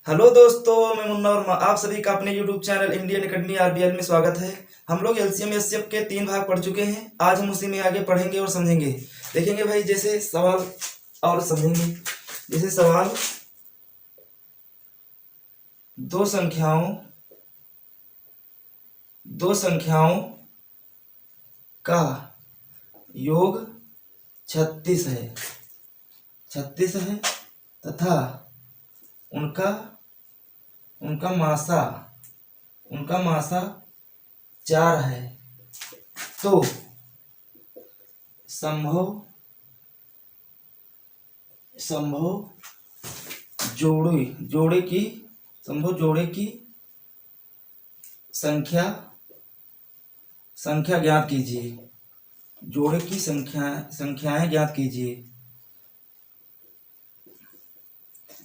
Hello दोस्तों, मैं मुन्ना और आप सभी का अपने YouTube channel Indian academy RBL में स्वागत है। हम लोग एलसीएम एचसीएफ के 3 भाग पढ़ चुके हैं। आज हम उसी में आगे पढ़ेंगे और समझेंगे। देखेंगे भाई, जैसे सवाल और समझेंगे। जैसे सवाल, दो संख्याओं का योग 36 है तथा उनका उनका मासा उनका मासा 4 है, तो संभव जोड़े की संख्या ज्ञात कीजिए। जोड़े की संख्याएं ज्ञात कीजिए।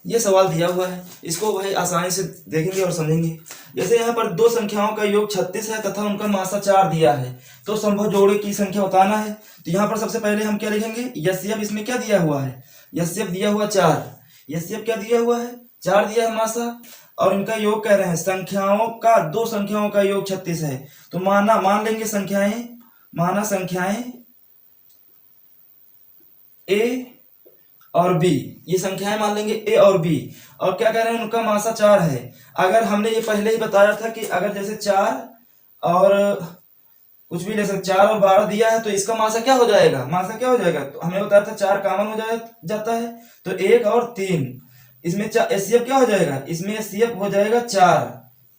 ये सवाल दिया हुआ है, इसको भाई आसानी से देखेंगे और समझेंगे। जैसे यहाँ पर दो संख्याओं का योग 36 है तथा उनका मासा 4 दिया है, तो संभव जोड़े की संख्या बताना है। तो यहाँ पर सबसे पहले हम क्या लिखेंगे, यस्यप इसमें क्या दिया हुआ है, यस्यप दिया हुआ 4। यस्यप क्या दिया हुआ है, 4 दिया है मासा, और इनका योग कह रहे हैं दो संख्याओं का योग 36 है। तो मान लेंगे संख्याएं ए और बी, ये संख्याएं मान लेंगे ए और बी। और क्या कह रहे हैं, उनका मासा 4 है। अगर हमने ये पहले ही बताया था कि अगर जैसे 4 और कुछ भी ले सकते, 4 और 12 दिया है, तो इसका मासा क्या हो जाएगा, तो हमें बताया था 4 कॉमन हो जाता है, तो 1 और 3 इसमें एचसीएफ क्या हो जाएगा, इसमें एचसीएफ हो जाएगा 4।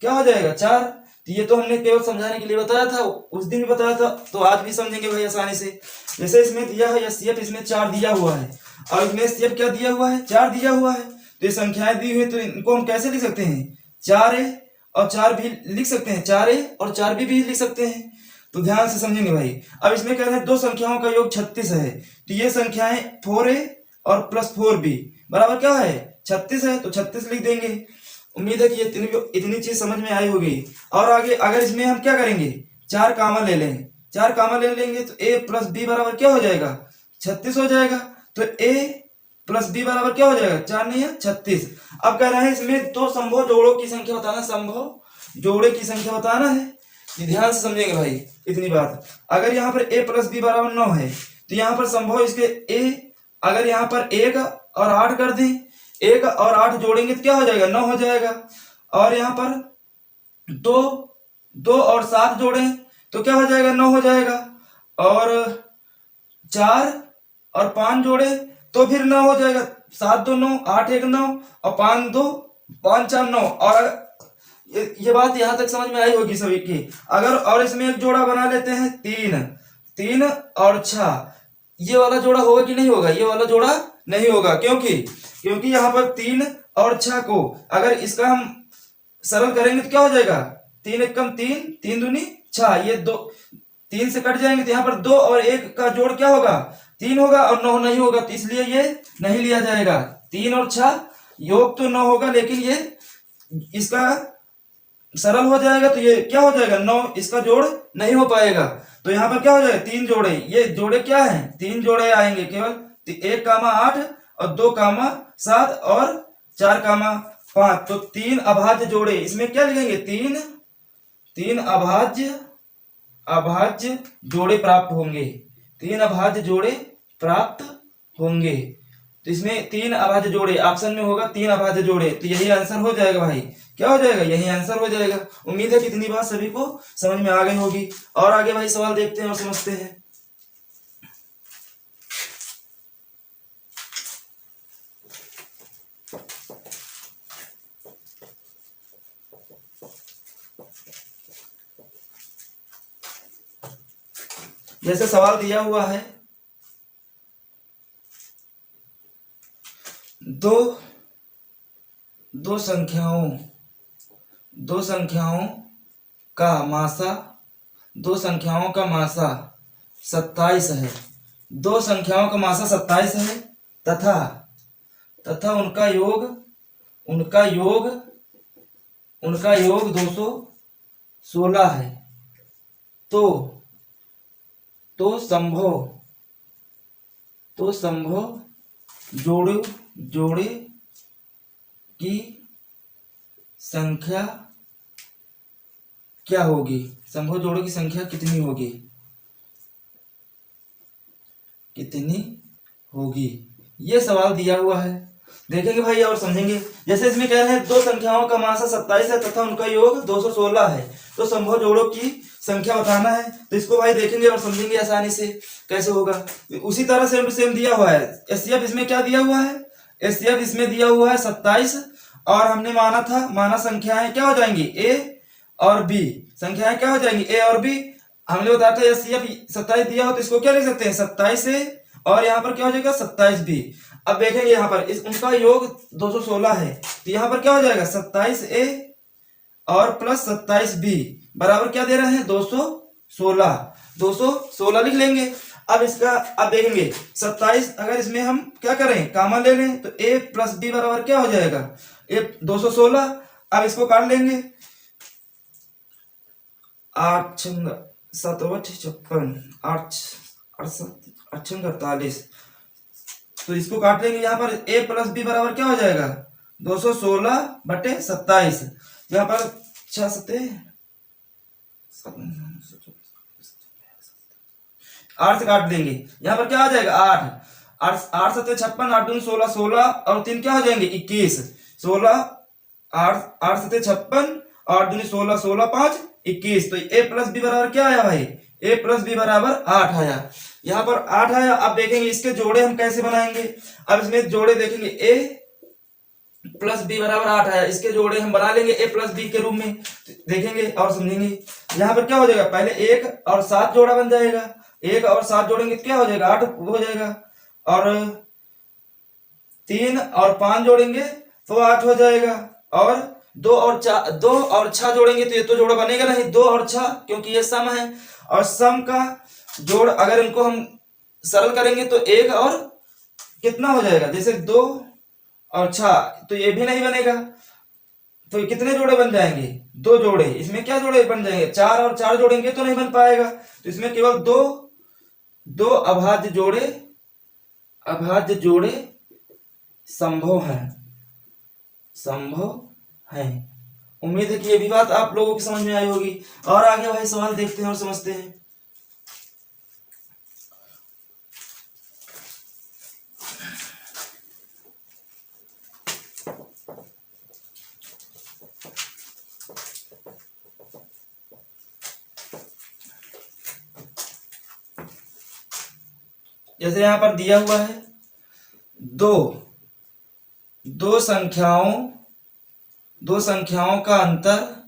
क्या हो जाएगा, 4। तो ये तो हमने केवल समझाने के लिए बताया था, उस दिन भी बताया था, तो आज भी समझेंगे भाई आसानी से। जैसे इसमें दिया है एचसीएफ, इसमें 4 दिया हुआ है, और इसमें एचसीएफ क्या दिया हुआ है, 4 दिया हुआ है। तो ये संख्याएं दी हुई, तो इनको हम कैसे लिख सकते हैं, 4a और 4 भी लिख सकते हैं, 4a और 4 भी लिख सकते हैं। तो ध्यान से समझेंगे भाई। अब इसमें कह रहे हैं दो संख्याओं का योग 36 है, तो ये संख्याएं 4a और प्लस 4b बराबर क्या है, 36 है, तो 36 लिख देंगे। उम्मीद है कि ये इतनी चीज समझ में आई होगी। और आगे अगर इसमें हम क्या करेंगे, 4 कॉमन ले लेंगे, 4 कॉमन ले लेंगे, तो a प्लस b बराबर क्या हो जाएगा, 36 हो जाएगा। तो a प्लस b बराबर क्या हो जाएगा, 4 नहीं है 36। अब कह रहे हैं इसमें दो संभव जोड़ों की संख्या बताना, संभव जोड़े की संख्या बताना है। ध्यान से समझेंगे भाई इतनी बात। अगर यहाँ पर a प्लस b बराबर 9 है, तो यहाँ पर संभव इसके a, अगर यहाँ पर 1 और 8 कर दें, 1 और 8 जोड़ेंगे तो क्या हो जाएगा, 9 हो जाएगा। और यहाँ पर 2 और 7 जोड़ें तो क्या हो जाएगा, 9 हो जाएगा। और 4 और 5 जोड़े तो फिर 9 हो जाएगा। 7 2 9, 8 1 9, और 5 2 5 4 9। और ये बात यहां तक समझ में आई होगी सभी की। अगर और इसमें एक जोड़ा बना लेते हैं, 3 और 6, ये वाला जोड़ा होगा कि नहीं होगा, ये वाला जोड़ा नहीं होगा। क्योंकि यहाँ पर 3 और 6 को अगर इसका हम सरल करेंगे तो क्या हो जाएगा, 3 1 3, 3 दूनी 6, ये 3 से कट जाएंगे, तो यहाँ पर 2 और 1 का जोड़ क्या होगा, 3 होगा, और 9 नहीं होगा, तो इसलिए ये नहीं लिया जाएगा। 3 और 6 योग तो 9 होगा, लेकिन ये इसका सरल हो जाएगा, तो ये क्या हो जाएगा, 9, इसका जोड़ नहीं हो पाएगा। तो यहाँ पर क्या हो जाएगा, 3 जोड़े, ये जोड़े क्या है, 3 जोड़े आएंगे केवल, 1 कामा 8 और 2 कामा 7 और 4 कामा 5, तो 3 अभाज्य जोड़े। इसमें क्या लिखेंगे, 3 अभाज्य जोड़े प्राप्त होंगे, 3 अभाज्य जोड़े प्राप्त होंगे। तो इसमें 3 अभाज्य जोड़े ऑप्शन में होगा, 3 अभाज्य जोड़े, तो यही आंसर हो जाएगा भाई। क्या हो जाएगा, यही आंसर हो जाएगा। उम्मीद है कि इतनी बात सभी को समझ में आ गई होगी। और आगे भाई सवाल देखते हैं और समझते हैं। जैसे सवाल दिया हुआ है, दो संख्याओं का मासा 27 है। दो संख्याओं का मासा 27 है तथा उनका योग 216 है। तो संभव जोड़े की संख्या क्या होगी, संभव जोड़ों की संख्या कितनी होगी, कितनी होगी, ये सवाल दिया हुआ है। देखेंगे भाई और समझेंगे। जैसे इसमें कह रहे हैं दो संख्याओं का मासा 27 है तथा उनका योग 216 है, तो संभव जोड़ों की संख्या बताना है। तो इसको भाई देखेंगे और समझेंगे आसानी से कैसे होगा। उसी तरह सेम टू सेम दिया हुआ है। एचसीएफ इसमें क्या दिया हुआ है, एचसीएफ इसमें दिया हुआ है 27, और हमने माना संख्याएं क्या हो जाएंगी, ए और बी, संख्याएं क्या हो जाएंगी, ए और बी। हमने बताया था एचसीएफ 27 दिया हो तो इसको क्या लिख सकते हैं, 27 ए, और यहाँ पर क्या हो जाएगा 27 बी। अब देखेंगे यहाँ पर उनका योग 216 है, तो यहाँ पर क्या हो जाएगा 27 ए और प्लस 27 बी बराबर क्या दे रहे हैं, 216, 216 लिख लेंगे। अब इसका अब देखेंगे 27, अगर इसमें हम क्या करें, कॉमन ले लें, तो ए प्लस बी बराबर क्या हो जाएगा, ए 216। अब इसको काट लेंगे, 8 छंग 7 56, 8 8 48, तो इसको काट लेंगे। यहाँ पर a प्लस बी बराबर क्या हो जाएगा, 216/27। यहाँ पर 6 7 8 से काट देंगे, यहाँ पर क्या आ जाएगा 8 8 7 56, 8 दूनी 16, 16 और 3 क्या हो जाएंगे 21, 16 8 8 7 56, 8 दूनी 16, 16 5 21। तो a प्लस बी बराबर क्या आया भाई, a प्लस बी बराबर 8 आया। यहाँ पर 8 आया। अब देखेंगे इसके जोड़े हम कैसे बनाएंगे। अब इसमें जोड़े देखेंगे, a प्लस बी बराबर 8 आया, इसके जोड़े हम बना लेंगे a प्लस बी के रूप में, देखेंगे और समझेंगे। यहाँ पर क्या हो जाएगा, पहले 1 और 7 जोड़ा बन जाएगा, 1 और 7 जोड़ेंगे तो क्या हो जाएगा 8 हो जाएगा, और 3 और 5 जोड़ेंगे तो 8 हो जाएगा, और 2 और 6 जोड़ेंगे तो ये तो जोड़ा बनेगा नहीं, 2 और 6 क्योंकि ये सम है, और सम का जोड़ अगर इनको हम सरल करेंगे तो 1 और कितना हो जाएगा, जैसे 2 और 6, तो ये भी नहीं बनेगा, तो कितने जोड़े बन जाएंगे, 2 जोड़े। इसमें क्या जोड़े बन जाएंगे, 4 और 4 जोड़ेंगे तो नहीं बन पाएगा, तो इसमें केवल दो अभाज्य जोड़े संभव है। उम्मीद है कि ये भी बात आप लोगों की समझ में आई होगी। और आगे भाई सवाल देखते हैं और समझते हैं। जैसे यहां पर दिया हुआ है दो संख्याओं का अंतर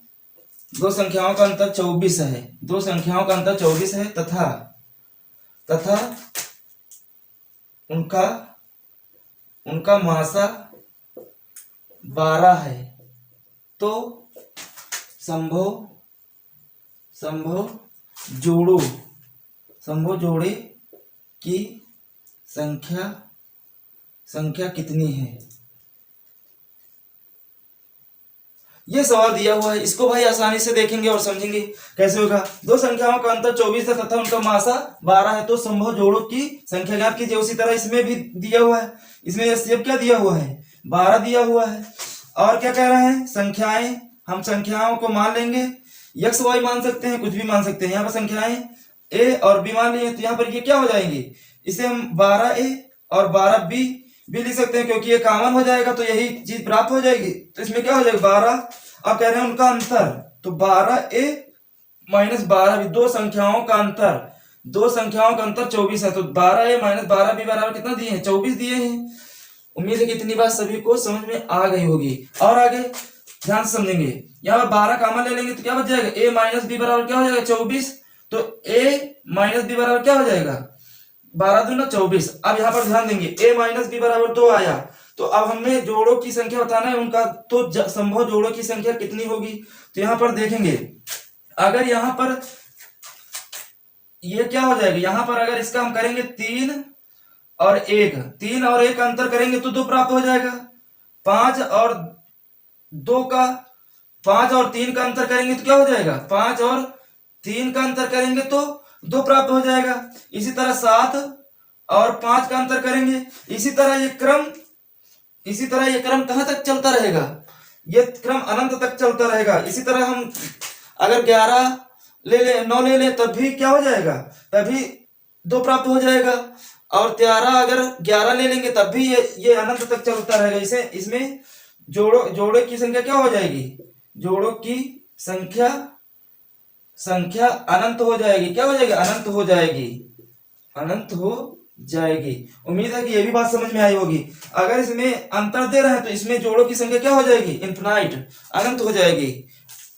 24 है, दो संख्याओं का अंतर 24 है तथा उनका मासा 12 है, तो संभव जोड़े की संख्या कितनी है। ये सवाल दिया हुआ है, इसको भाई आसानी से देखेंगे और समझेंगे कैसे होगा। दो संख्याओं का अंतर 24 है तथा उनका मासा 12 है, तो संभव जोड़ों की संख्या ज्ञात कीजिए। उसी तरह इसमें भी दिया हुआ है, इसमें एचसीएफ क्या दिया हुआ है, 12 दिया हुआ है। और क्या कह रहे हैं, संख्याएं, हम संख्याओं को मान लेंगे, एक्स वाई मान सकते हैं, कुछ भी मान सकते हैं। यहाँ पर संख्याएं ए और बी मान लिए, तो यहाँ पर ये क्या हो जाएंगे, इसे हम 12a और 12b भी लिख सकते हैं, क्योंकि ये कॉमन हो जाएगा तो यही चीज प्राप्त हो जाएगी। तो इसमें क्या हो जाएगा 12, अब कह रहे हैं उनका अंतर, तो 12a माइनस 12b, दो संख्याओं का अंतर 24 है, तो 12a माइनस 12b बराबर कितना दिए हैं, 24 दिए हैं। उम्मीद है कि इतनी बात सभी को समझ में आ गई होगी। और आगे ध्यान से समझेंगे, यहाँ पर 12 कॉमन ले लेंगे तो क्या बच जाएगा, a माइनस b बराबर क्या हो जाएगा 24, तो a माइनस b बराबर क्या हो जाएगा 12 दूना 24। अब यहाँ पर ध्यान देंगे, a माइनस बी बराबर 2 आया, तो अब हमें जोड़ों की संख्या बताना है उनका, तो संभव जोड़ों की संख्या कितनी होगी। तो यहाँ पर देखेंगे, अगर यहाँ पर ये क्या हो जाएगा, यहाँ पर अगर इसका हम करेंगे 3 और 1 का अंतर करेंगे तो 2 प्राप्त हो जाएगा। 5 और 3 का अंतर करेंगे तो क्या हो जाएगा, 5 और 3 का अंतर करेंगे तो 2 प्राप्त हो जाएगा। इसी तरह 7 और 5 का अंतर करेंगे। इसी तरह ये क्रम कहां तक चलता रहेगा, ये क्रम अनंत तक चलता रहेगा। इसी तरह हम अगर 11 ले ले 9 ले ले तब भी क्या हो जाएगा, तभी 2 प्राप्त हो जाएगा। और 13 अगर 11 ले लेंगे तब भी ये अनंत तक चलता रहेगा। इसे इसमें जोड़ों की संख्या क्या हो जाएगी, जोड़ों की संख्या अनंत हो जाएगी। क्या हो जाएगी, अनंत हो जाएगी, अनंत हो जाएगी। उम्मीद है कि ये भी बात समझ में आई होगी। अगर इसमें अंतर दे रहे हैं तो इसमें जोड़ों की संख्या क्या हो जाएगी, इन्फिनाइट, अनंत हो जाएगी।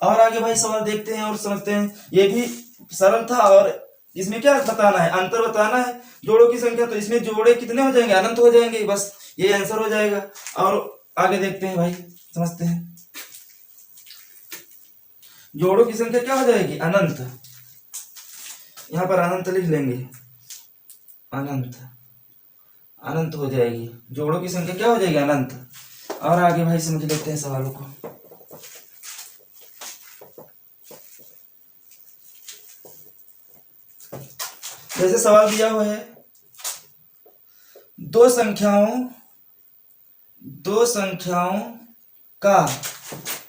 और आगे भाई सवाल देखते हैं और समझते हैं। ये भी सरल था और इसमें क्या बताना है, अंतर बताना है जोड़ों की संख्या। तो इसमें जोड़े कितने हो जाएंगे, अनंत हो जाएंगे, बस ये आंसर हो जाएगा। और आगे देखते हैं भाई, समझते हैं। जोड़ों की संख्या क्या हो जाएगी, अनंत। यहां पर अनंत लिख लेंगे, अनंत, अनंत हो जाएगी। जोड़ों की संख्या क्या हो जाएगी, अनंत। और आगे भाई समझ लेते हैं सवालों को। जैसे सवाल दिया हुआ है, दो संख्याओं का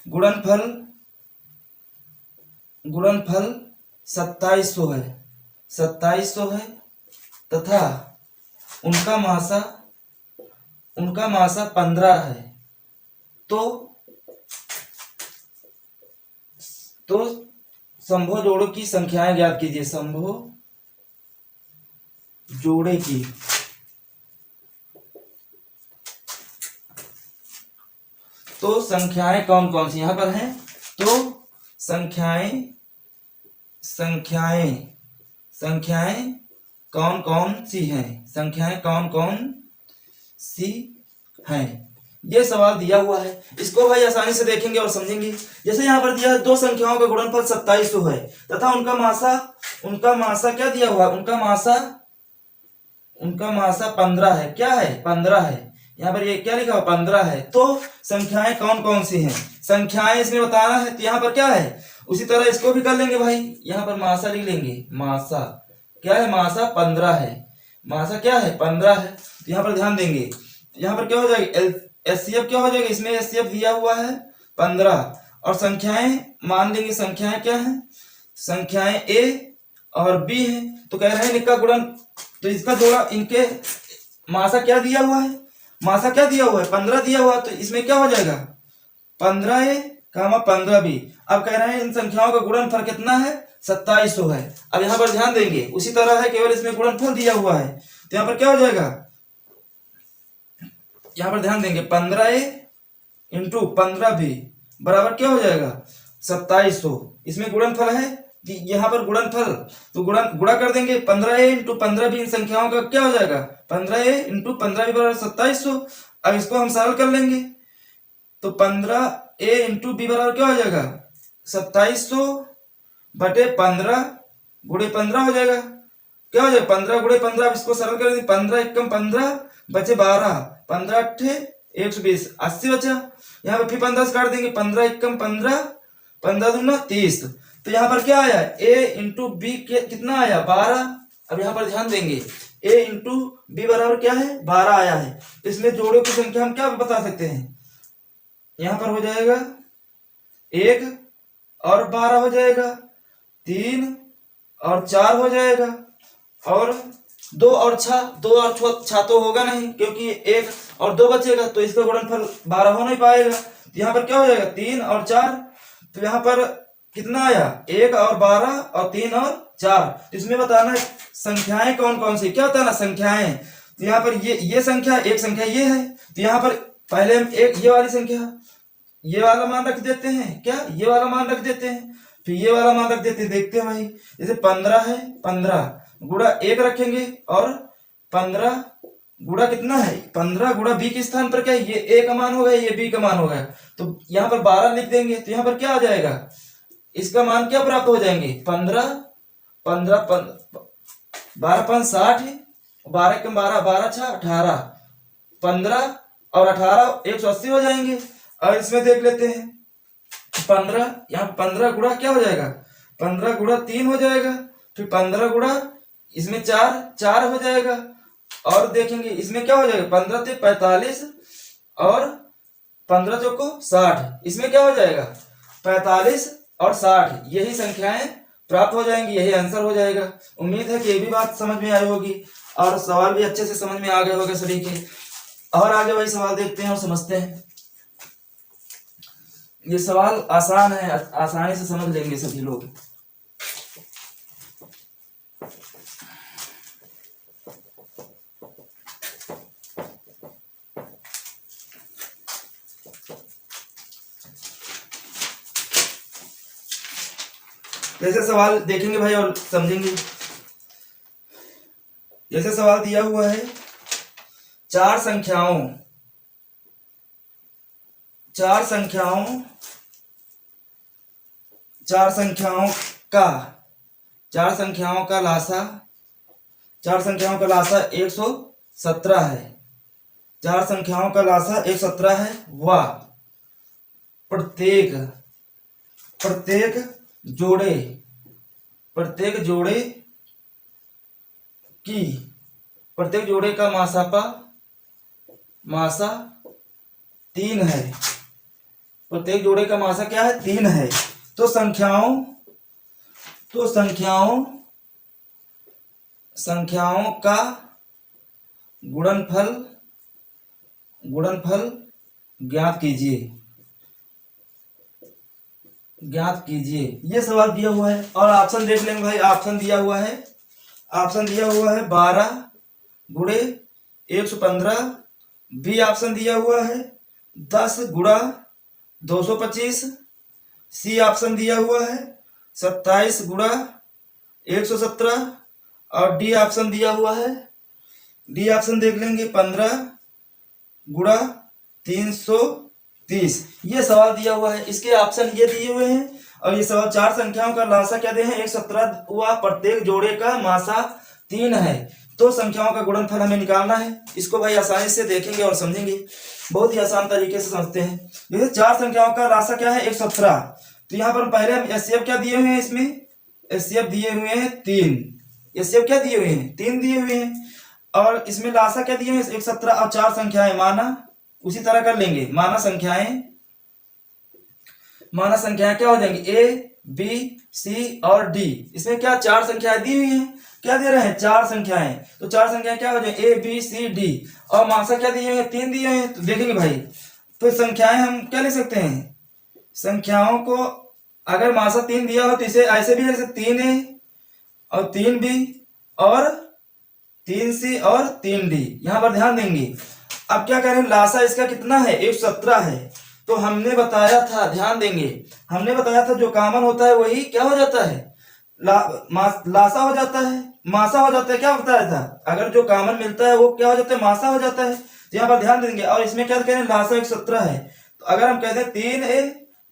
गुणनफल 2700 है, 2700 है तथा उनका मासा 15 है। तो संभव जोड़ों की संख्याएं ज्ञात कीजिए। संभव जोड़े की तो संख्याएं कौन कौन सी यहां पर हैं, तो संख्याएं कौन कौन सी हैं, संख्याएं कौन कौन सी हैं, ये सवाल दिया हुआ है। इसको भाई आसानी से देखेंगे और समझेंगे। जैसे यहाँ पर दिया है, दो संख्याओं का गुणनफल 2700 है तथा उनका मासा क्या दिया हुआ, उनका मासा 15 है। क्या है, 15 है। यहाँ पर ये क्या लिखा हुआ, 15 है। तो संख्याएं कौन कौन सी हैं, संख्याएं इसमें बताना है। तो यहाँ पर क्या है, उसी तरह इसको भी कर लेंगे भाई। यहाँ पर मासा लिख लेंगे, मासा क्या है, मासा 15 है, मासा क्या है, 15 है। तो यहाँ पर ध्यान देंगे, यहाँ पर क्या हो जाएगा, एचसीएफ क्या हो जाएगा, इसमें एचसीएफ दिया हुआ है 15 और संख्याएं मान लेंगे। संख्याएं क्या है, संख्याएं ए और बी है। तो कह रहे हैं इनका गुणन, तो इसका जोड़ा, इनके मासा क्या दिया हुआ है, मासा क्या दिया हुआ है, 15 दिया हुआ है। तो इसमें क्या हो जाएगा, 15 ए कामा 15 बी। अब कह रहे हैं इन संख्याओं का गुणनफल कितना है, 2700 है। अब यहाँ पर ध्यान देंगे, उसी तरह है, केवल इसमें गुणनफल दिया हुआ है। तो यहाँ पर क्या हो जाएगा, यहाँ पर ध्यान देंगे, 15 ए इंटू 15 बी बराबर क्या हो जाएगा, 2700। इसमें गुणनफल है, यहाँ पर गुणनफल, तो गुणा कर देंगे। 15 ए इंटू 15 बी इन संख्याओं का क्या हो जाएगा, 15 ए इंटू 15 बी बराबर 2700। अब इसको हम सरल कर लेंगे, तो 15 ए इंटू बी बराबर क्या हो जाएगा, 2700 बटे 15 गुणे 15 हो जाएगा। क्या हो जाएगा, 15 गुणे 15। इसको सरल कर देंगे, 15 एकम 15 बचे 12, 15 अट्ठे 120, 80 बचा। यहाँ पर फिर 15 से काट देंगे, 15 एकम 15, 15 दूना 30। तो यहाँ पर क्या आया, a इंटू बी कितना आया, 12। अब यहाँ पर ध्यान देंगे, a इंटू बी बराबर क्या है, 12 आया है। इसमें जोड़ों की संख्या हम क्या बता सकते हैं, यहाँ पर हो जाएगा 1 और 12 हो जाएगा, 3 और 4 हो जाएगा, और 2 और 6 तो होगा नहीं क्योंकि 1 और 2 बचेगा। तो इसका गुणनफल 12 हो नहीं पाएगा। तो यहाँ पर क्या हो जाएगा, 3 और 4। तो यहाँ पर कितना आया, 1 और 12 और 3 और 4। तो इसमें बताना है संख्याएं कौन कौन सी, क्या बताना, संख्याएं। तो यहाँ पर ये संख्या, एक संख्या ये है। तो यहाँ पर पहले हम एक ये वाली संख्या, ये वाला मान रख देते हैं, क्या ये वाला मान रख देते हैं, फिर ये वाला मान रख देते हैं। देखते हैं भाई, जैसे 15 है, 15 गुणा 1 रखेंगे और 15 गुणा कितना है, 15 गुणा बी के स्थान पर क्या है, ये ए का मान हो गया, ये बी का मान हो गया। तो यहाँ पर 12 लिख देंगे। तो यहाँ पर क्या आ जाएगा, इसका मान क्या प्राप्त हो जाएंगे, 15 12 5 60, 12 कम 12, 12 6 18, 15 और 18 180 हो जाएंगे। और इसमें देख लेते हैं 15, यहाँ 15 गुणा क्या हो जाएगा, 15 गुणा 3 हो जाएगा, फिर 15 गुणा इसमें 4 हो जाएगा। और देखेंगे इसमें क्या हो जाएगा, 15 से 45 और 15 चौको 60, इसमें क्या हो जाएगा 45 और 60, यही संख्याएं प्राप्त हो जाएंगी, यही आंसर हो जाएगा। उम्मीद है कि ये भी बात समझ में आई होगी और सवाल भी अच्छे से समझ में आ गए होंगे सभी के। और आगे वही सवाल देखते हैं और समझते हैं। ये सवाल आसान है, आसानी से समझ लेंगे सभी लोग। जैसे सवाल देखेंगे भाई और समझेंगे। जैसे सवाल दिया हुआ है, चार संख्याओं का लासा 117 है। चार संख्याओं का लासा 117 है। वह प्रत्येक जोड़े का मासा 3 है। प्रत्येक जोड़े का मासा क्या है 3 है। तो संख्याओं का गुणनफल ज्ञात कीजिए। ये सवाल दिया हुआ है और ऑप्शन देख लेंगे भाई। ऑप्शन दिया हुआ है 12 गुणे 115। बी ऑप्शन दिया हुआ है 10 गुणा 225। सी ऑप्शन दिया हुआ है 27 गुणा 117 और डी ऑप्शन दिया हुआ है, डी ऑप्शन देख लेंगे 15 गुणा 330। ये सवाल दिया हुआ है, इसके ऑप्शन ये दिए हुए हैं और ये सवाल चार संख्याओं का लासा क्या दे हैं 117 हुआ। प्रत्येक जोड़े का मासा 3 है। तो संख्याओं का गुणनफल हमें निकालना है। इसको भाई आसानी से देखेंगे और समझेंगे, बहुत ही आसान तरीके से समझते हैं। जैसे चार संख्याओं का लासा क्या है 117, तो यहाँ पर पहले हम एचसीएफ क्या दिए हुए हैं, इसमें एचसीएफ दिए हुए हैं 3। एचसीएफ क्या दिए हुए हैं 3 दिए हुए हैं और इसमें लासा क्या दिए हुए हैं 117 और चार संख्याएं माना उसी तरह कर लेंगे। माना संख्याएं क्या हो जाएंगी ए बी सी और डी। इसमें क्या चार संख्याएं दी हुई हैं, क्या दे रहे हैं चार संख्याएं, तो चार संख्याएं क्या हो जाएंगी ए बी सी डी और मासा क्या दिए हुए हैं 3 दिए हुए हैं। तो देखेंगे भाई, तो संख्याएं हम क्या लिख सकते हैं, संख्याओं को अगर मासा 3 दिया हो तो इसे ऐसे भी लिख सकते 3A और 3B और 3C और 3D। यहां पर ध्यान देंगे। अब क्या करें, लासा इसका कितना है 117 है। तो हमने बताया था, ध्यान देंगे, हमने बताया था जो कॉमन होता है वही क्या हो जाता है लासा हो जाता है, मासा हो जाता है। क्या बताया था, अगर जो कॉमन मिलता है वो क्या हो जाता है मासा हो जाता है। तो यहाँ पर ध्यान देंगे और इसमें क्या कह रहे हैं लासा 117 है। तो अगर हम कहते हैं 3A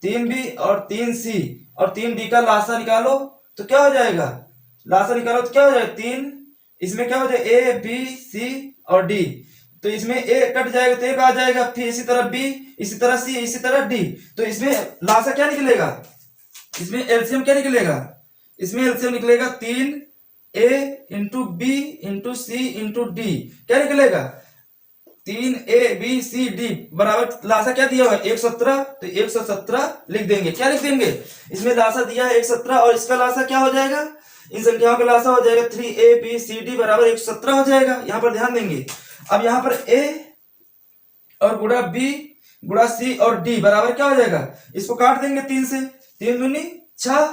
3B और 3C और 3D का लासा निकालो तो क्या हो जाएगा, लासा निकालो तो क्या हो जाएगा 3, इसमें क्या हो जाएगा A B C और D। तो इसमें A कट जाएगा तो एक आ जाएगा, फिर इसी तरह B, इसी तरह C, इसी तरह D। तो इसमें लासा क्या निकलेगा, इसमें एलसीएम क्या निकलेगा, इसमें एलसीएम निकलेगा 3A इंटू बी इंटू सी इंटू डी। क्या निकलेगा 3A B C D बराबर लासा क्या दिया हुआ है 117। तो 117 लिख देंगे। क्या लिख देंगे, इसमें लासा दिया है 117 और इसका लासा क्या हो जाएगा, इन संख्याओं का लासा हो जाएगा 3A B C D बराबर 117 हो जाएगा। यहां पर ध्यान देंगे। अब यहां पर A और गुणा B गुणा C और D बराबर क्या हो जाएगा, इसको काट देंगे 3 से, 3 दूनी 6,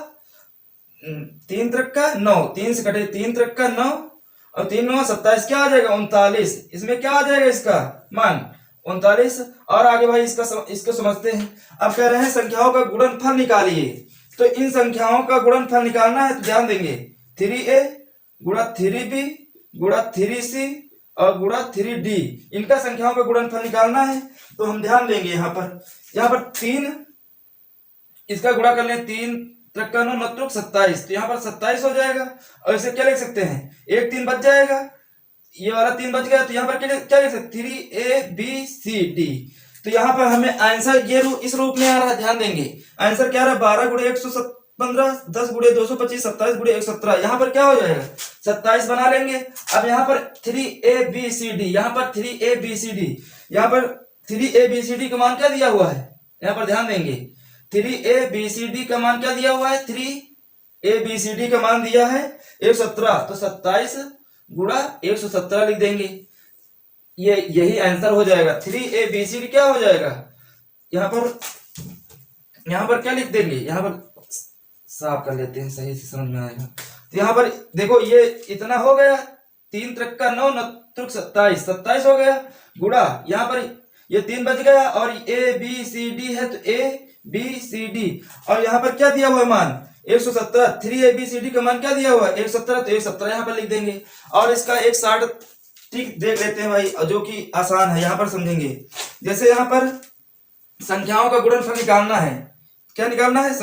3 त्रिक 9, 3 से कटे 3 त्रिक 9 और 3 9 27, क्या आ जाएगा 39। इसमें क्या आ जाएगा इसका मान 39। और आगे भाई इसको समझते हैं। अब कह रहे हैं संख्याओं का गुणनफल निकालिए। तो इन संख्याओं का गुणनफल निकालना है तो ध्यान देंगे 3A गुणा 3B गुणा 3C और गुणा 3D, इनका संख्याओं का गुणनफल निकालना है। तो हम ध्यान देंगे यहाँ पर 3 इसका गुणा कर लें, 3 त्रिक 9 मतलब 27, तो यहाँ पर 27 हो जाएगा। और इसे क्या लिख सकते हैं, एक 3 बच जाएगा, ये वाला 3 बच गया। तो यहाँ पर क्या लिख सकते 3A B C D। तो यहाँ पर हमें आंसर ये इस रूप में आ रहा है। ध्यान देंगे आंसर क्या आ रहा है 12 गुणे 115, 10 गुणे 225, 27 गुणे 117। यहाँ पर क्या हो जाएगा 27 बना लेंगे। अब यहाँ पर 3A B C D, यहाँ पर 3A B C D, यहाँ पर 3ABCD का मान क्या दिया हुआ है, यहाँ पर ध्यान देंगे। 3ABCD का मान क्या दिया हुआ है, 3ABCD का मान दिया है 117, तो 27 गुणा 117 लिख देंगे। ये यही आंसर हो जाएगा। 3ABCD क्या हो जाएगा, यहाँ पर क्या लिख देंगे, यहाँ पर साफ कर लेते हैं, सही से समझ में आएगा। तो यहाँ पर देखो ये इतना हो गया, 3 त्रिक का 9, 9 त्रिक 27, 27 हो गया, गुणा यहाँ पर ये 3 बच गया, और ABCD है तो ABCD, और यहाँ पर क्या दिया हुआ मान 117, 3ABCD का मान क्या दिया हुआ है 117, तो 117 यहाँ पर लिख देंगे। और इसका एक शॉर्ट ट्रिक देख लेते हैं भाई, जो कि आसान है, यहाँ पर समझेंगे। जैसे यहाँ पर संख्याओं का गुणनफल निकालना है, क्या निकालना है,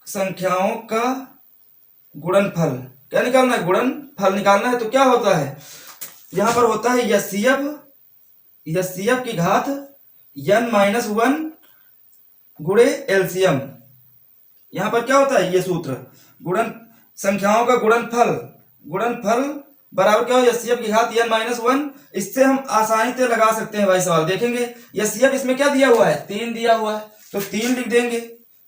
संख्याओं का गुणनफल, क्या निकालना है, गुणनफल निकालना है। तो क्या होता है, यहां पर होता है यस्यप की घात n-1 गुणे एलसीएम। यहां पर क्या होता है, ये सूत्र संख्याओं का गुणनफल बराबर क्या हो, यस्यप की घात n-1। इससे हम आसानी से लगा सकते हैं भाई सवाल, देखेंगे यस्यप इसमें क्या दिया हुआ है, 3 दिया हुआ है, तो 3 लिख देंगे,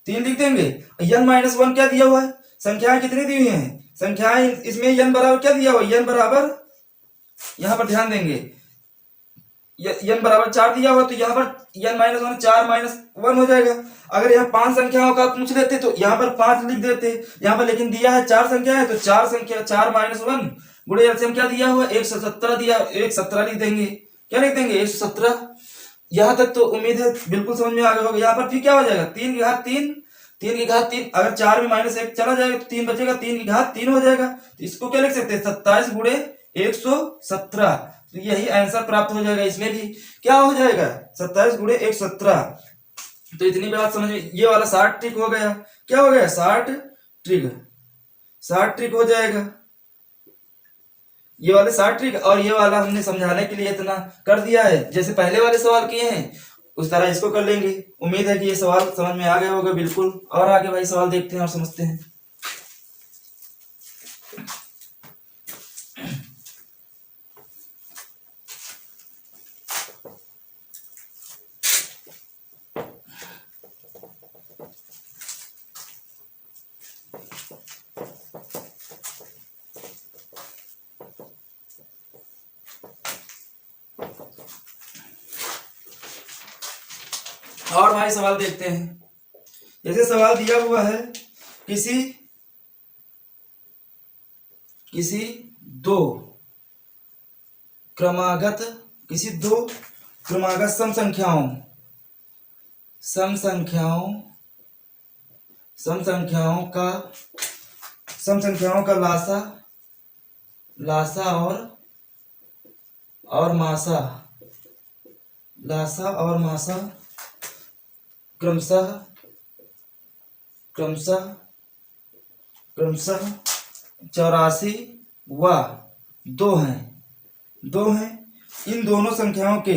3 लिख देंगे। n-1 क्या दिया हुआ है, संख्याएं कितनी दी हुई हैं, संख्याएं इसमें n बराबर क्या दिया हुआ है, n बराबर, यहां पर ध्यान देंगे, n बराबर 4 दिया हुआ, तो यहाँ पर n-1 4-1 हो जाएगा। अगर यहाँ 5 संख्याओं का पूछ लेते तो यहाँ पर 5 लिख देते, यहाँ पर लेकिन दिया है 4 संख्या है, तो 4 गुणे एलसीएम क्या दिया हुआ, 117 दिया, 117 लिख देंगे, क्या लिख देंगे 117। यहाँ तक तो उम्मीद है बिल्कुल समझ में आ गया होगा। यहाँ पर फिर क्या हो जाएगा, 3 की घात 3, अगर 4 में -1 चला जाएगा तो 3 बचेगा, 3 की घात 3 हो जाएगा, तो इसको क्या लिख सकते हैं, 27 गुणे 117। तो यही आंसर प्राप्त हो जाएगा। इसमें भी क्या हो जाएगा, 27 गुणे 117। तो इतनी बात समझ में, ये वाला शॉर्ट ट्रिक हो गया, क्या हो गया, शॉर्ट ट्रिक हो जाएगा, ये वाले शॉर्ट ट्रिक। और ये वाला हमने समझाने के लिए इतना कर दिया है, जैसे पहले वाले सवाल किए हैं उस तरह इसको कर लेंगे। उम्मीद है कि ये सवाल समझ में आ गया होगा बिल्कुल। और आगे भाई सवाल देखते हैं और समझते हैं। और भाई सवाल देखते हैं। जैसे सवाल दिया हुआ है, किसी दो क्रमागत सम संख्याओं का लासा और मासा क्रमशः 84 व 2 हैं। इन दोनों संख्याओं के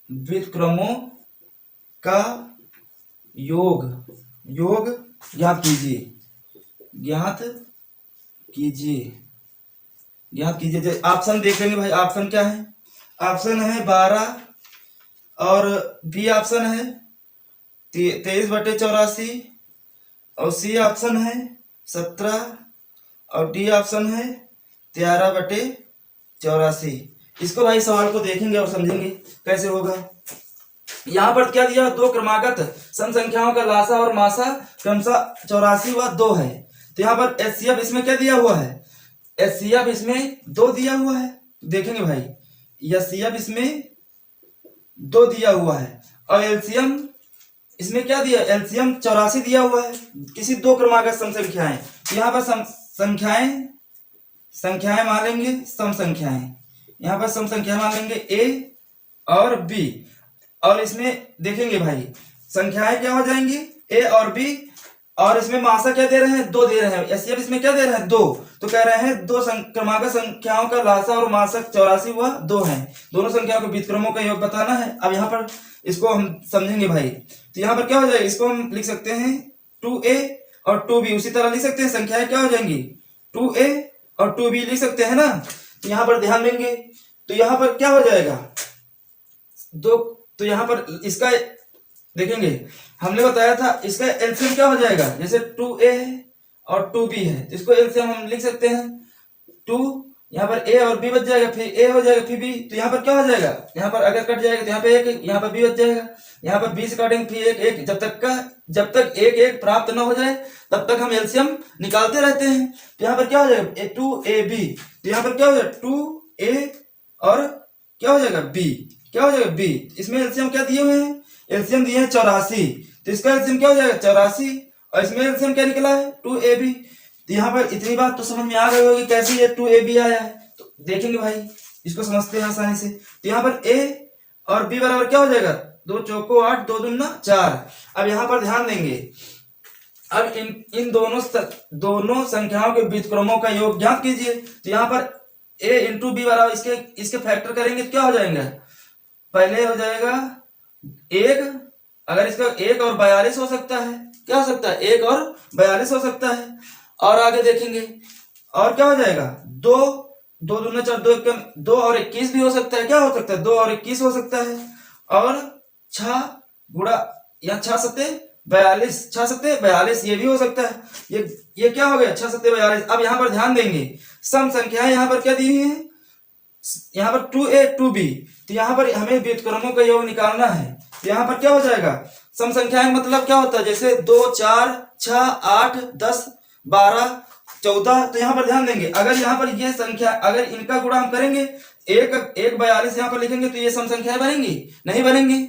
व्युत्क्रमों का योग ज्ञात कीजिए। ऑप्शन देख लेंगे भाई, ऑप्शन क्या है, ऑप्शन है 12, और बी ऑप्शन है 23/84, और सी ऑप्शन है 17, और डी ऑप्शन है 13/84। इसको भाई सवाल को देखेंगे और समझेंगे कैसे होगा। यहाँ पर क्या दिया, दो क्रमागत सम संख्याओं का लासा और मासा क्रमशः 84 व 2 है। तो यहाँ पर एचसीएफ इसमें क्या दिया हुआ है, एचसीएफ इसमें 2 दिया हुआ है। देखेंगे भाई, एचसीएफ इसमें 2 दिया हुआ है, और एलसीएम इसमें क्या दिया, एलसीएम 84 दिया हुआ है। किसी दो क्रमागत सम संख्याएं, यहाँ पर संख्याएं मान लेंगे सम संख्याएं, यहाँ पर सम संख्या मान लेंगे ए और बी, और इसमें देखेंगे भाई संख्याएं क्या हो जाएंगी, ए और बी, और इसमें मासा क्या दे रहे हैं, 2 दे रहे हैं। एचसीएफ इसमें क्या दे रहे हैं, 2। तो कह रहे हैं दो क्रमांक संख्याओं का लासा और मासक 84 व 2 है। दोनों संख्याओं के व्युत्क्रमों का योग बताना है। अब यहाँ पर इसको हम समझेंगे भाई। तो यहाँ पर क्या हो जाएगा, इसको हम लिख सकते हैं 2a और 2b। उसी तरह लिख सकते हैं संख्याएं क्या हो जाएंगी, 2a और 2b लिख सकते हैं ना। तो यहाँ पर ध्यान देंगे तो यहाँ पर क्या हो जाएगा, दो। तो यहाँ पर इसका देखेंगे, हमने बताया था इसका एलसीएम क्या हो जाएगा, जैसे 2a है और 2b है तो इसको एलसीएम हम लिख सकते हैं 2, यहाँ पर a और b बच जाएगा, फिर a हो जाएगा फिर b। तो यहाँ पर क्या हो जाएगा, यहाँ पर अगर कट जाएगा तो यहाँ पे 1, यहाँ पर b बच जाएगा, यहाँ पर b से काटेंगे फिर 1 1, जब तक 1 1 प्राप्त न हो जाए तब तक हम एलसीएम निकालते रहते हैं। तो यहाँ पर क्या हो जाएगा 2ab। तो यहाँ पर क्या हो जाएगा 2a और क्या हो जाएगा b, क्या हो जाएगा b। इसमें एलसीएम क्या दिए हुए हैं, एलसीएम दिए हैं 84। तो इसका एलसीएम क्या हो जाएगा 84 और इसमें एलसीएम क्या निकला है 2ab। तो यहाँ पर इतनी बात तो समझ में आ गई होगी कैसे ये 2ab आया है। तो देखेंगे भाई, इसको समझते हैं आसानी से। तो यहाँ पर a और b बराबर क्या हो जाएगा, 2 चौको 8, 2 दूना 4। अब यहाँ पर ध्यान देंगे, अब इन दोनों संख्याओं के व्युत्क्रमों का योग ज्ञात कीजिए। तो यहाँ पर a इंटू बी बराबर इसके फैक्टर करेंगे तो क्या हो जाएगा, पहले हो जाएगा 1, अगर इसका 1 और 42 हो सकता है, क्या हो सकता है 1 और 42 हो सकता है। और आगे देखेंगे और क्या हो जाएगा 2 2 दूना 4, 2 और 21 भी हो सकता है, क्या हो सकता है 2 और 21 हो सकता है। और 6 गुणा या 6 सत्ते 42, 6 सत्ते 42 ये भी हो सकता है। ये क्या हो गया 6 सत्ते 42। अब यहाँ पर ध्यान देंगे, सम संख्याएं यहाँ पर क्या दी हुई है, यहाँ पर 2a 2b। तो यहाँ पर हमें व्युत्क्रमों का योग निकालना है। तो यहाँ पर क्या हो जाएगा, सम संख्याएं मतलब क्या होता है, जैसे 2 4 6 8 10 12 14। तो यहाँ पर ध्यान देंगे, अगर यहाँ पर ये संख्या अगर इनका गुणा हम करेंगे 1 1 42 यहाँ पर लिखेंगे तो ये सम संख्याएं बनेंगी, नहीं बनेंगी,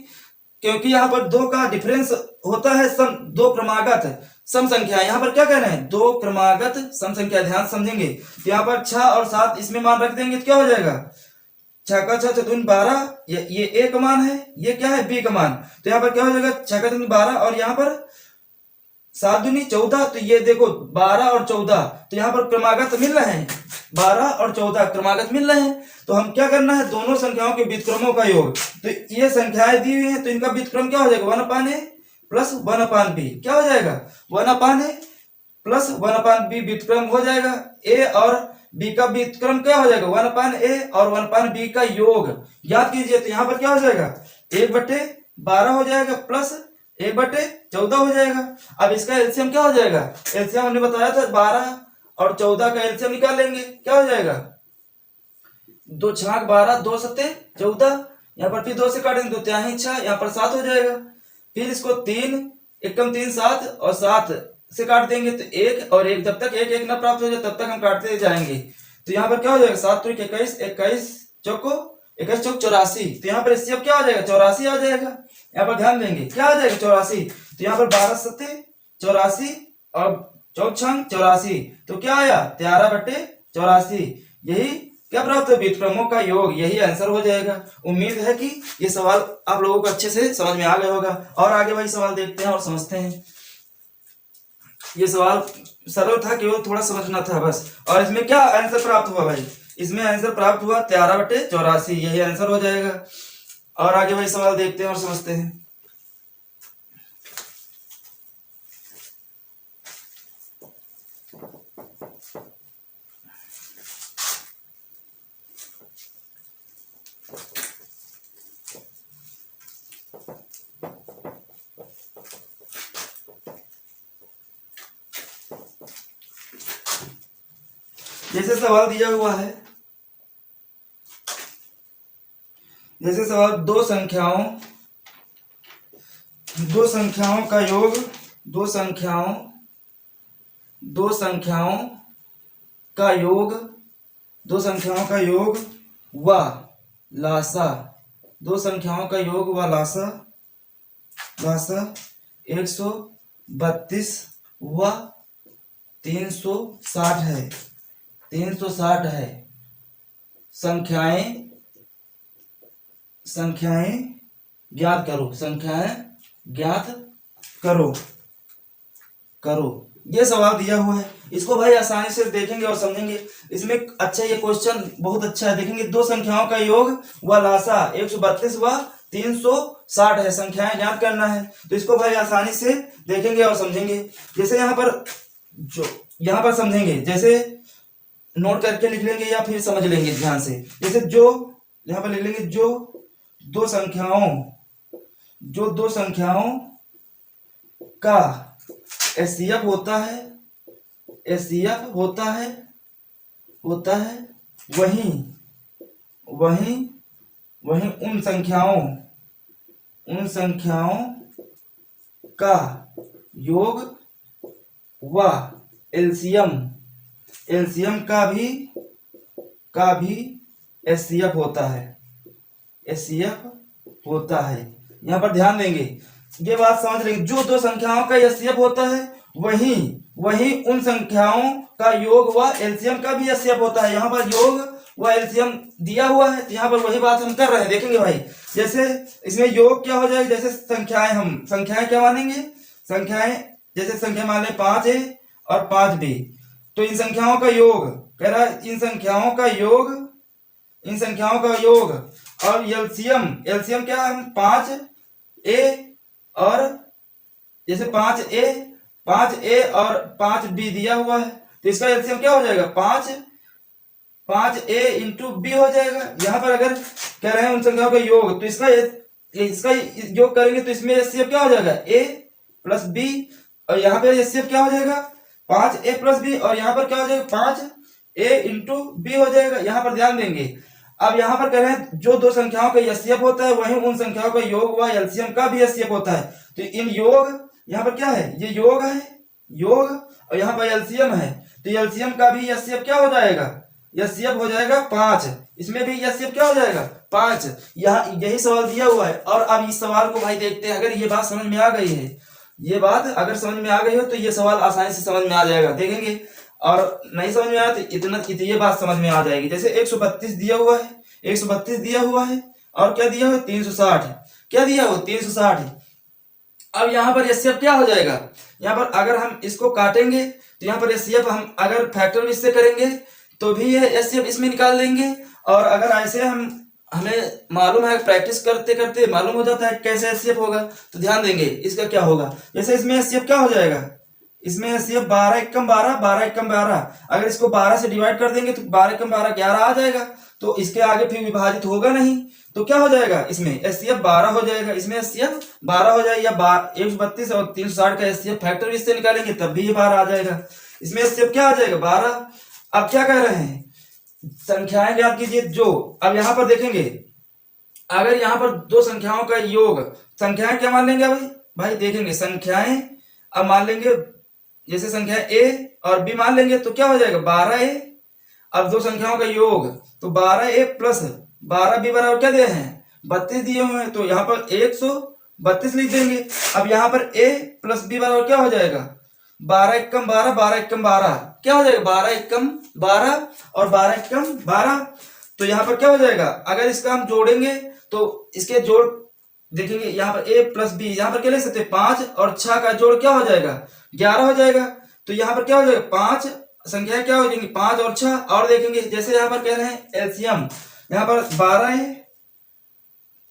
क्योंकि यहाँ पर 2 का डिफरेंस होता है सम, 2 क्रमागत सम संख्या। यहाँ पर क्या कह रहे हैं 2 क्रमागत सम संख्या, ध्यान समझेंगे। तो यहाँ पर 6 और 7 इसमें मान रख देंगे तो क्या हो जाएगा 6 का 6 चतुन 12, ये ए का मान है, ये क्या है बी का मान। तो यहाँ पर क्या हो जाएगा 6 का चतुन 12 और यहाँ पर 7 दूनी 14। तो ये देखो 12 और 14 तो यहाँ पर क्रमागत मिल रहे हैं, 12 और 14 क्रमागत मिल रहे हैं। तो हम क्या करना है, दोनों संख्याओं के व्युत्क्रमों का योग। तो ये संख्याएं दी हुई हैं तो इनका व्युत्क्रम क्या हो जाएगा 1/a प्लस 1/b, क्या हो जाएगा 1/a प्लस 1/b व्युत्क्रम हो जाएगा। a और b का व्युत्क्रम क्या हो जाएगा 1/a और 1/b का योग याद कीजिए। तो यहाँ पर क्या हो जाएगा 1/12 हो जाएगा प्लस 1/14 हो जाएगा। अब इसका एलसीएम क्या हो जाएगा, एलसीएम हमने बताया था 12 और 14 का एलसीएम निकाल लेंगे, क्या हो जाएगा 2 छाक 12, 2 सत्ते 14, यहाँ पर फिर 2 से काटेंगे 2 त्याही 6, यहाँ पर 7 हो जाएगा। फिर इसको 3 एकम 3 7 और 7 से काट देंगे तो 1 और 1, जब तक 1 1 ना प्राप्त हो जाए तब तक हम काटते जाएंगे। तो यहाँ पर क्या हो जाएगा 7 3 21, 21 चौको 21 चौक 84। तो यहाँ पर इससे अब क्या हो जाएगा 84 आ जाएगा। यहाँ पर ध्यान देंगे क्या आ जाएगा 84। तो यहाँ पर 12 सत्ते 84 और 4 छंग 84, तो क्या आया 13/84। यही क्या प्राप्त है व्युत्क्रमों का योग, यही आंसर हो जाएगा। उम्मीद है कि ये सवाल आप लोगों को अच्छे से समझ में आ गया होगा। और आगे भाई सवाल देखते हैं और समझते हैं। ये सवाल सरल था, केवल थोड़ा समझना था बस। और इसमें क्या आंसर प्राप्त हुआ भाई, इसमें आंसर प्राप्त हुआ 13/84, यही आंसर हो जाएगा। और आगे भाई सवाल देखते हैं और समझते हैं। जैसे सवाल दिया हुआ है, जैसे सवाल दो संख्याओं का योग, दो संख्याओं का योग व लासा, दो संख्याओं का योग व लासा 132 व 360 है, 360 है। संख्याएं ज्ञात करो, संख्याएं ज्ञात करो। करो। ये सवाल दिया हुआ है, इसको भाई आसानी से देखेंगे और समझेंगे। इसमें अच्छा ये क्वेश्चन बहुत अच्छा है। देखेंगे दो संख्याओं का योग व लासा 132 व 360 है, संख्याएं ज्ञात करना है। तो इसको भाई आसानी से देखेंगे और समझेंगे। जैसे यहाँ पर समझेंगे, जैसे नोट करके लिख लेंगे या फिर समझ लेंगे ध्यान से। जैसे जो यहाँ पर लिख लेंगे, जो दो संख्याओं का एचसीएफ होता है, वहीं उन संख्याओं का योग व एलसीएम का भी एचसीएफ होता है। यहाँ पर ध्यान देंगे, ये बात समझ लेंगे। जो दो संख्याओं का एचसीएफ होता है, वहीं उन संख्याओं का योग व एलसीएम का भी एचसीएफ होता है। यहाँ पर योग व एलसीएम दिया हुआ है, तो यहाँ पर वही बात हम कर रहे हैं। देखेंगे भाई, जैसे इसमें योग क्या हो जाएगा, जैसे संख्याएं क्या मानेंगे, जैसे संख्या मान लें 5a और 5b। तो इन संख्याओं का योग कह रहा है, इन संख्याओं का योग और एलसीएम क्या है, 5a और जैसे 5a और 5b दिया हुआ है, तो इसका एलसीएम क्या हो जाएगा, 5a इंटू b हो जाएगा। यहाँ पर अगर कह रहे हैं उन संख्याओं का योग, तो इसका योग करेंगे तो इसमें एचसीएफ क्या हो जाएगा, a प्लस b, और यहाँ पे एचसीएफ क्या हो जाएगा, 5a प्लस b, और यहाँ पर क्या हो जाएगा, 5a इंटू b हो जाएगा। यहाँ पर ध्यान देंगे। अब यहाँ पर कह रहे हैं जो दो संख्याओं का एचसीएफ होता है, वहीं उन संख्याओं का योग व एलसीएम का भी एचसीएफ होता है। तो इन योग, यहाँ पर क्या है, ये योग है, और यहाँ पर एलसीएम है, तो एलसीएम का भी एचसीएफ क्या हो जाएगा, एचसीएफ हो जाएगा 5। इसमें भी एचसीएफ क्या हो जाएगा, 5। यहाँ यही सवाल दिया हुआ है। और अब इस सवाल को भाई देखते हैं। अगर ये बात समझ में आ गई है, तो ये सवाल आसानी से समझ में आ जाएगा। देखेंगे, और नहीं समझ में आया तो ये बात समझ में आ जाएगी। जैसे 132 दिया हुआ है, और क्या दिया हुआ है, 360। क्या दिया हुआ, 360। अब यहाँ पर एचसीएफ क्या हो जाएगा, यहाँ पर अगर हम इसको काटेंगे तो यहाँ पर एचसीएफ हम अगर फैक्टर इससे करेंगे तो भी ये एचसीएफ इसमें निकाल लेंगे। और अगर ऐसे हमें मालूम है, प्रैक्टिस करते करते मालूम हो जाता है कैसे एचसीएफ होगा, तो ध्यान देंगे इसका क्या होगा। जैसे इसमें एचसीएफ क्या हो जाएगा, इसमें एचसीएफ 12 एकम 12, 12 एकम 12। अगर इसको 12 से डिवाइड कर देंगे तो 12 एकम 12 11 आ जाएगा। तो इसके आगे फिर विभाजित होगा नहीं, तो क्या हो जाएगा, इसमें एचसीएफ 12 हो जाएगा, इसमें एचसीएफ 12 हो जाएगा। या 132 और 360 का एचसीएफ फैक्टर इससे निकालेंगे तब भी ये 12 आ जाएगा। इसमें एचसीएफ क्या आ जाएगा, 12। अब क्या कह रहे हैं, संख्याएं ज्ञात कीजिए जो। अब यहाँ पर देखेंगे, अगर यहाँ पर दो संख्याओं का योग, संख्याएं क्या मान लेंगे भाई देखेंगे, संख्याएं अब मान लेंगे, जैसे संख्या a और b मान लेंगे तो क्या हो जाएगा, 12a। अब दो संख्याओं का योग, तो 12a प्लस 12b बराबर क्या दिए हैं, 32 दिए हुए हैं, तो यहाँ पर 132 लिख देंगे। अब यहाँ पर a प्लस b बराबर क्या हो जाएगा, 12 एकम 12, 12 एकम 12, क्या हो जाएगा, 12 एकम 12 और 12 एकम 12। तो यहाँ पर क्या हो जाएगा, अगर इसका हम जोड़ेंगे तो इसके जोड़ देखेंगे, यहाँ पर a प्लस b, यहाँ पर क्या ले सकते हैं, 5 और 6 का जोड़ क्या हो जाएगा, 11 हो जाएगा। तो यहाँ पर क्या हो जाएगा, 5 संख्या क्या हो जाएंगी, 5 और 6। और देखेंगे, जैसे यहाँ पर कह रहे हैं एलसीएम, यहाँ पर 12 है,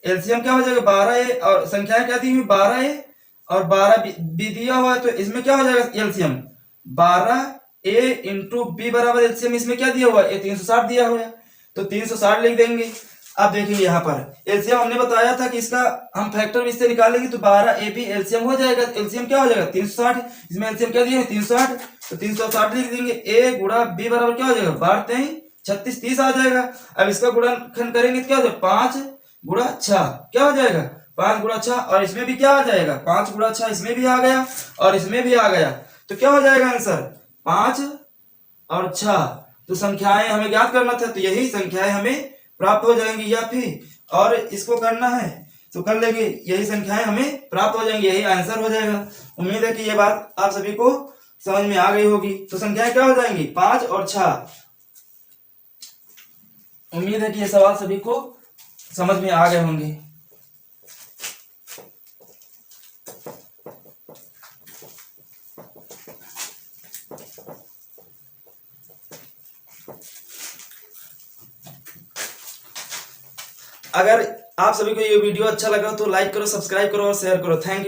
एलसीएम क्या हो जाएगा, 12 है, और संख्या क्या दी हुई, 12 है और 12 बी दिया हुआ है, तो इसमें क्या हो जाएगा, एलसीएम 12a इंटू बी बराबर एलसीएम इसमें क्या दिया हुआ है, 360 दिया हुआ है, तो 360 लिख देंगे। अब देखेंगे यहाँ पर एलसीएम हमने बताया था कि इसका हम फैक्टर इससे निकालेंगे तो 12ab एलसीएम हो जाएगा। एलसीएम क्या हो जाएगा, 360। इसमें एलसीएम क्या दिया है, 360, तो 360 लिख देंगे। a गुणा b बराबर क्या हो जाएगा, 12 3 36 30 आ जाएगा। अब इसका गुणनखंड करेंगे तो क्या हो जाएगा, 5 गुणा 6 क्या हो जाएगा, 5 गुणा 6, और इसमें भी क्या आ जाएगा, 5 गुणा 6, इसमें भी आ गया और इसमें भी आ गया। तो क्या हो जाएगा आंसर, 5 और 6। तो संख्याएं हमें ज्ञात करना था, तो यही संख्याएं हमें प्राप्त हो जाएंगी। या फिर और इसको करना है तो कर लेंगे, यही संख्याएं हमें प्राप्त हो जाएंगी, यही आंसर हो जाएगा। उम्मीद है कि ये बात आप सभी को समझ में आ गई होगी। तो संख्याएं क्या हो जाएंगी, 5 और 6। उम्मीद है कि ये सवाल सभी को समझ में आ गए होंगे। अगर आप सभी को ये वीडियो अच्छा लगा तो लाइक करो, सब्सक्राइब करो और शेयर करो। Thank you.